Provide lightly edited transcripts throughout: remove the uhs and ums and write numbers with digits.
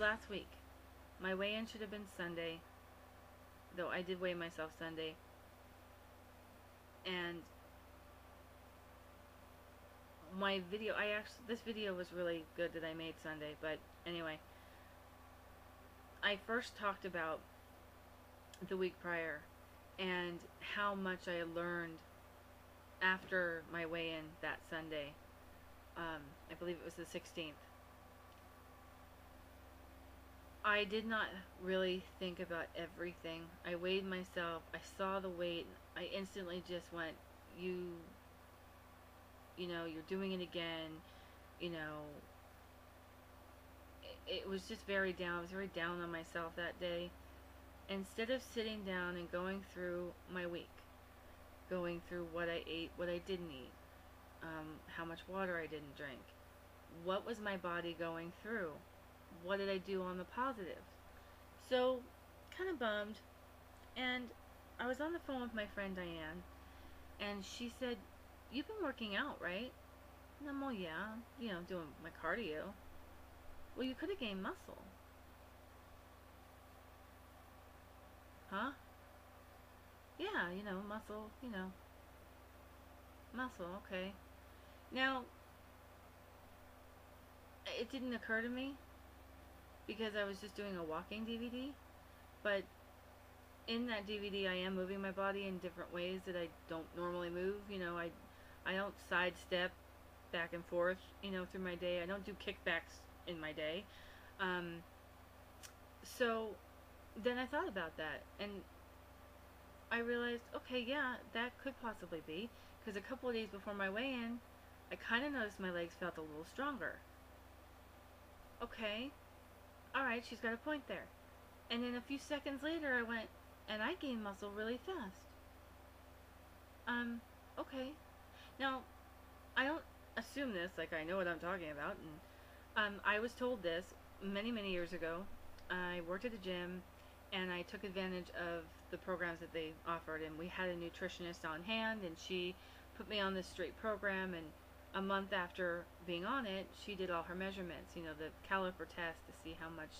last week, my weigh-in should have been Sunday, though I did weigh myself Sunday. And my video, this video was really good that I made Sunday, but anyway, I first talked about the week prior and how much I learned after my weigh-in that Sunday. I believe it was the 16th. I did not really think about everything. I weighed myself, I saw the weight, I instantly just went, you know, you're doing it again, you know. It was just very down. I was very down on myself that day. Instead of sitting down and going through my week, going through what I ate, what I didn't eat, how much water I didn't drink, what was my body going through, what did I do on the positive. So, kind of bummed. And I was on the phone with my friend Diane, and she said, "You've been working out, right?" And I'm, "Well, yeah, you know, doing my cardio." "Well, you could have gained muscle." "Huh?" "Yeah, you know, muscle, you know, muscle, okay." Now, it didn't occur to me because I was just doing a walking DVD, but in that DVD I am moving my body in different ways that I don't normally move. You know, I don't sidestep back and forth, you know, through my day. I don't do kickbacks in my day. Um, so then I thought about that, and I realized, okay, yeah, that could possibly be, because a couple of days before my weigh-in, I kind of noticed my legs felt a little stronger. Okay, alright, she's got a point there. And then a few seconds later, I went, and I gained muscle really fast. Okay. Now, I don't assume this, like I know what I'm talking about, and I was told this many, many years ago. I worked at a gym, and I took advantage of the programs that they offered, and we had a nutritionist on hand, and she put me on this straight program, and a month after being on it, she did all her measurements, you know, the caliper test to see how much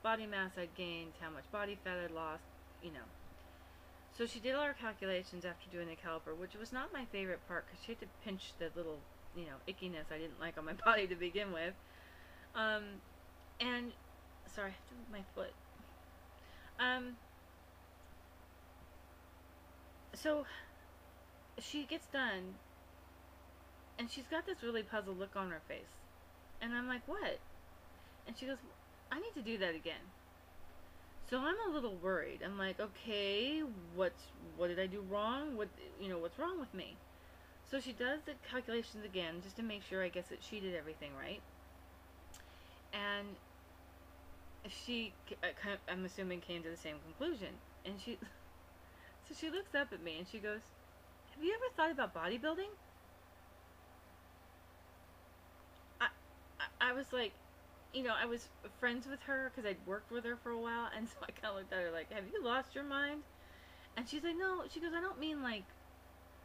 body mass I'd gained, how much body fat I'd lost, you know. So she did all her calculations after doing the caliper, which was not my favorite part because she had to pinch the little, you know, ickiness I didn't like on my body to begin with. And, sorry, I have to move my foot. So she gets done, and she's got this really puzzled look on her face. And I'm like, "What?" And she goes, "I need to do that again." So I'm a little worried. I'm like, "Okay, what did I do wrong? What's wrong with me?" So she does the calculations again just to make sure, I guess, that she did everything right. And she, I'm assuming, came to the same conclusion. And so she looks up at me and she goes, "Have you ever thought about bodybuilding?" I was like, you know, I was friends with her because I'd worked with her for a while, and so I kind of looked at her like, "Have you lost your mind?" And she's like, "No." She goes, "I don't mean like,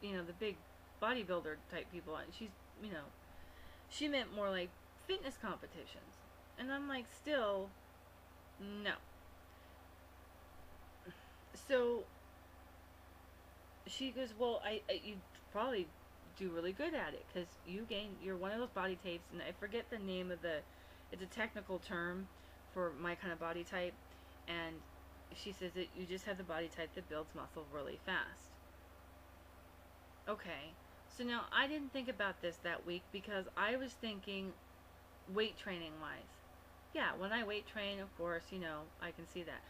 you know, the big bodybuilder type people." And she's, you know, she meant more like fitness competitions. And I'm like, still, no. So she goes, "Well, you probably do really good at it because you're one of those body types," and I forget the name of it's a technical term for my kind of body type, and she says that you just have the body type that builds muscle really fast. Okay, so now I didn't think about this that week because I was thinking weight training wise. Yeah, when I weight train, of course, you know, I can see that.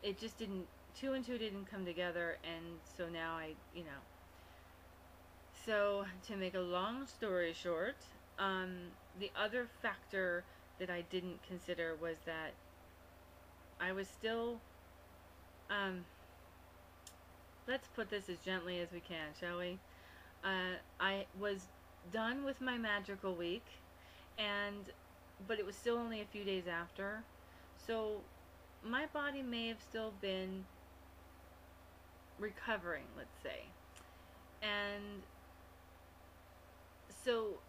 It just didn't, two and two didn't come together, and so now you know. So, to make a long story short, the other factor that I didn't consider was that I was still, let's put this as gently as we can, shall we? I was done with my magical week, and but it was still only a few days after, so my body may have still been recovering, let's say, and so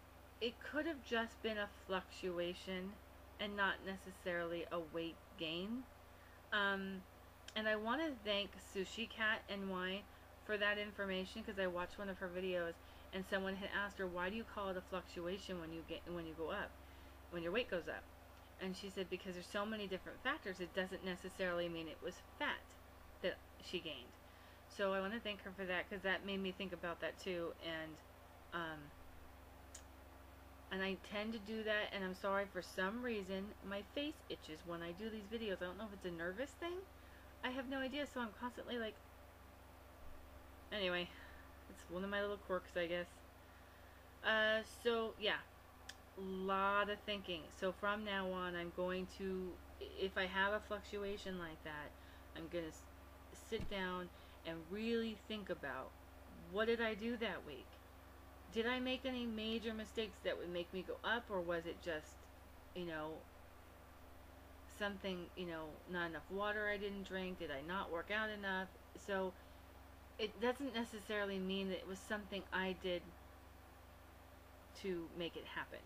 it could have just been a fluctuation and not necessarily a weight gain. Um, and I want to thank Sushi Cat NY for that information, because I watched one of her videos and someone had asked her, why do you call it a fluctuation when you go up, when your weight goes up? And she said, because there's so many different factors, it doesn't necessarily mean it was fat that she gained. So I want to thank her for that, because that made me think about that too. And I tend to do that, and I'm sorry, for some reason my face itches when I do these videos. I don't know if it's a nervous thing. I have no idea, so I'm constantly like, anyway, it's one of my little quirks, I guess. So yeah, lot of thinking. So from now on, I'm going to, if I have a fluctuation like that, I'm going to sit down and really think about, what did I do that week? Did I make any major mistakes that would make me go up, or was it just, you know, something, you know, not enough water I didn't drink? Did I not work out enough? So it doesn't necessarily mean that it was something I did to make it happen.